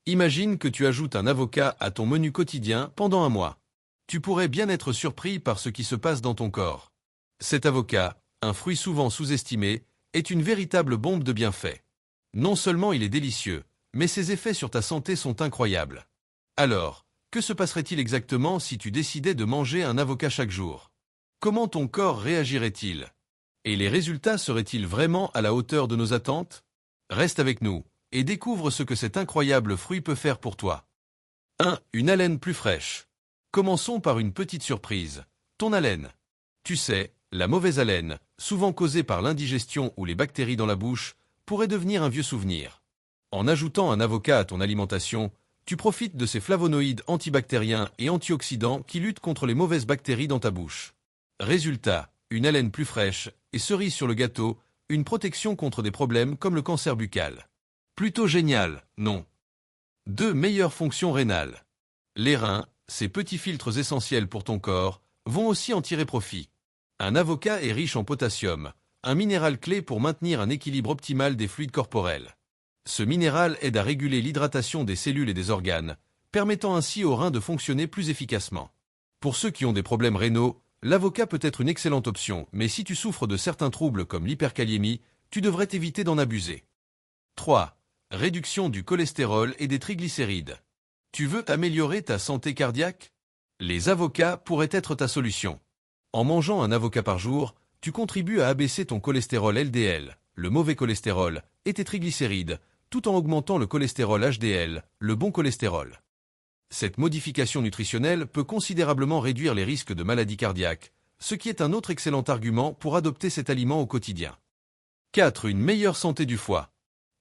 Imagine que tu ajoutes un avocat à ton menu quotidien pendant un mois. Tu pourrais bien être surpris par ce qui se passe dans ton corps. Cet avocat, un fruit souvent sous-estimé, est une véritable bombe de bienfaits. Non seulement il est délicieux, mais ses effets sur ta santé sont incroyables. Alors, que se passerait-il exactement si tu décidais de manger un avocat chaque jour? Comment ton corps réagirait-il? Et les résultats seraient-ils vraiment à la hauteur de nos attentes? Reste avec nous et découvre ce que cet incroyable fruit peut faire pour toi. 1. Une haleine plus fraîche. Commençons par une petite surprise. Ton haleine. Tu sais, la mauvaise haleine, souvent causée par l'indigestion ou les bactéries dans la bouche, pourrait devenir un vieux souvenir. En ajoutant un avocat à ton alimentation, tu profites de ces flavonoïdes antibactériens et antioxydants qui luttent contre les mauvaises bactéries dans ta bouche. Résultat, une haleine plus fraîche et cerise sur le gâteau, une protection contre des problèmes comme le cancer buccal. Plutôt génial, non? 2. Meilleures fonctions rénales. Les reins, ces petits filtres essentiels pour ton corps, vont aussi en tirer profit. Un avocat est riche en potassium, un minéral clé pour maintenir un équilibre optimal des fluides corporels. Ce minéral aide à réguler l'hydratation des cellules et des organes, permettant ainsi aux reins de fonctionner plus efficacement. Pour ceux qui ont des problèmes rénaux, l'avocat peut être une excellente option, mais si tu souffres de certains troubles comme l'hyperkaliémie, tu devrais éviter d'en abuser. 3. Réduction du cholestérol et des triglycérides. Tu veux améliorer ta santé cardiaque? Les avocats pourraient être ta solution. En mangeant un avocat par jour, tu contribues à abaisser ton cholestérol LDL, le mauvais cholestérol, et tes triglycérides, tout en augmentant le cholestérol HDL, le bon cholestérol. Cette modification nutritionnelle peut considérablement réduire les risques de maladies cardiaques, ce qui est un autre excellent argument pour adopter cet aliment au quotidien. 4. Une meilleure santé du foie.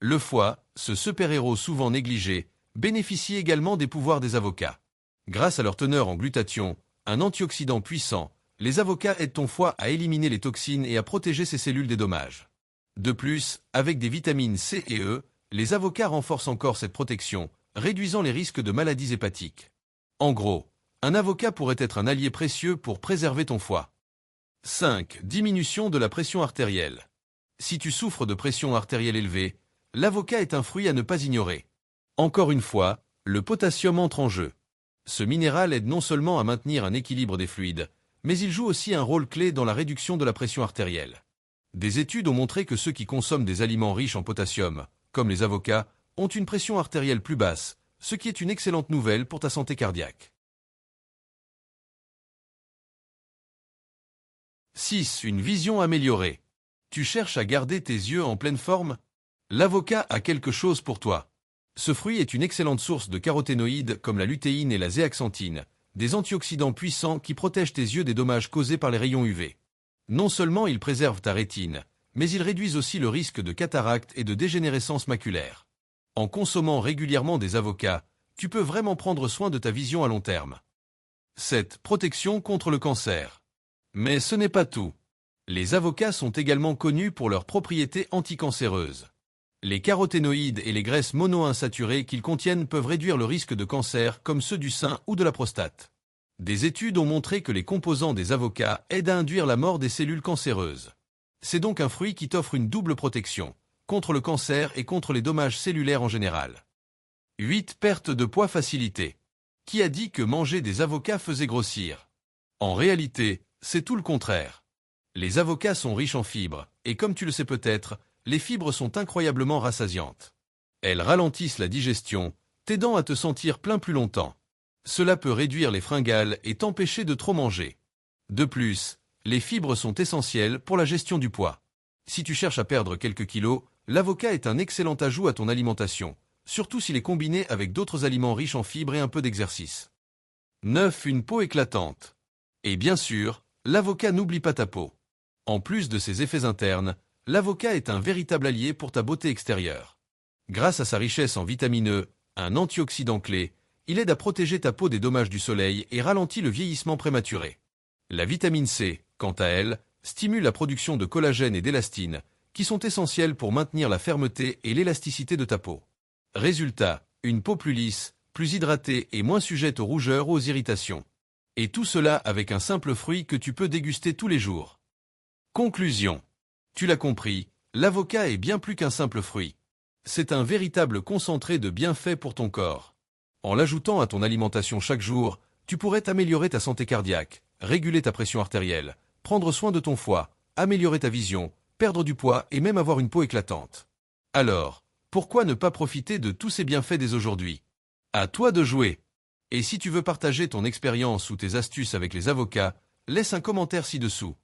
Le foie, ce super-héros souvent négligé, bénéficie également des pouvoirs des avocats. Grâce à leur teneur en glutathion, un antioxydant puissant, les avocats aident ton foie à éliminer les toxines et à protéger ses cellules des dommages. De plus, avec des vitamines C et E, les avocats renforcent encore cette protection, réduisant les risques de maladies hépatiques. En gros, un avocat pourrait être un allié précieux pour préserver ton foie. 5. Diminution de la pression artérielle. Si tu souffres de pression artérielle élevée, l'avocat est un fruit à ne pas ignorer. Encore une fois, le potassium entre en jeu. Ce minéral aide non seulement à maintenir un équilibre des fluides, mais il joue aussi un rôle clé dans la réduction de la pression artérielle. Des études ont montré que ceux qui consomment des aliments riches en potassium, comme les avocats, ont une pression artérielle plus basse, ce qui est une excellente nouvelle pour ta santé cardiaque. 6. Une vision améliorée. Tu cherches à garder tes yeux en pleine forme? L'avocat a quelque chose pour toi. Ce fruit est une excellente source de caroténoïdes comme la lutéine et la zéaxanthine, des antioxydants puissants qui protègent tes yeux des dommages causés par les rayons UV. Non seulement ils préservent ta rétine, mais ils réduisent aussi le risque de cataracte et de dégénérescence maculaire. En consommant régulièrement des avocats, tu peux vraiment prendre soin de ta vision à long terme. 7. Protection contre le cancer. Mais ce n'est pas tout. Les avocats sont également connus pour leurs propriétés anticancéreuses. Les caroténoïdes et les graisses monoinsaturées qu'ils contiennent peuvent réduire le risque de cancer comme ceux du sein ou de la prostate. Des études ont montré que les composants des avocats aident à induire la mort des cellules cancéreuses. C'est donc un fruit qui t'offre une double protection, contre le cancer et contre les dommages cellulaires en général. 8. Perte de poids facilitée. Qui a dit que manger des avocats faisait grossir? En réalité, c'est tout le contraire. Les avocats sont riches en fibres, et comme tu le sais peut-être, les fibres sont incroyablement rassasiantes. Elles ralentissent la digestion, t'aidant à te sentir plein plus longtemps. Cela peut réduire les fringales et t'empêcher de trop manger. De plus, les fibres sont essentielles pour la gestion du poids. Si tu cherches à perdre quelques kilos, l'avocat est un excellent ajout à ton alimentation, surtout s'il est combiné avec d'autres aliments riches en fibres et un peu d'exercice. 9. Une peau éclatante. Et bien sûr, l'avocat n'oublie pas ta peau. En plus de ses effets internes, l'avocat est un véritable allié pour ta beauté extérieure. Grâce à sa richesse en vitamine E, un antioxydant clé, il aide à protéger ta peau des dommages du soleil et ralentit le vieillissement prématuré. La vitamine C, quant à elle, stimule la production de collagène et d'élastine, qui sont essentiels pour maintenir la fermeté et l'élasticité de ta peau. Résultat, une peau plus lisse, plus hydratée et moins sujette aux rougeurs ou aux irritations. Et tout cela avec un simple fruit que tu peux déguster tous les jours. Conclusion. Tu l'as compris, l'avocat est bien plus qu'un simple fruit. C'est un véritable concentré de bienfaits pour ton corps. En l'ajoutant à ton alimentation chaque jour, tu pourrais améliorer ta santé cardiaque, réguler ta pression artérielle, prendre soin de ton foie, améliorer ta vision, perdre du poids et même avoir une peau éclatante. Alors, pourquoi ne pas profiter de tous ces bienfaits dès aujourd'hui? À toi de jouer. Et si tu veux partager ton expérience ou tes astuces avec les avocats, laisse un commentaire ci-dessous.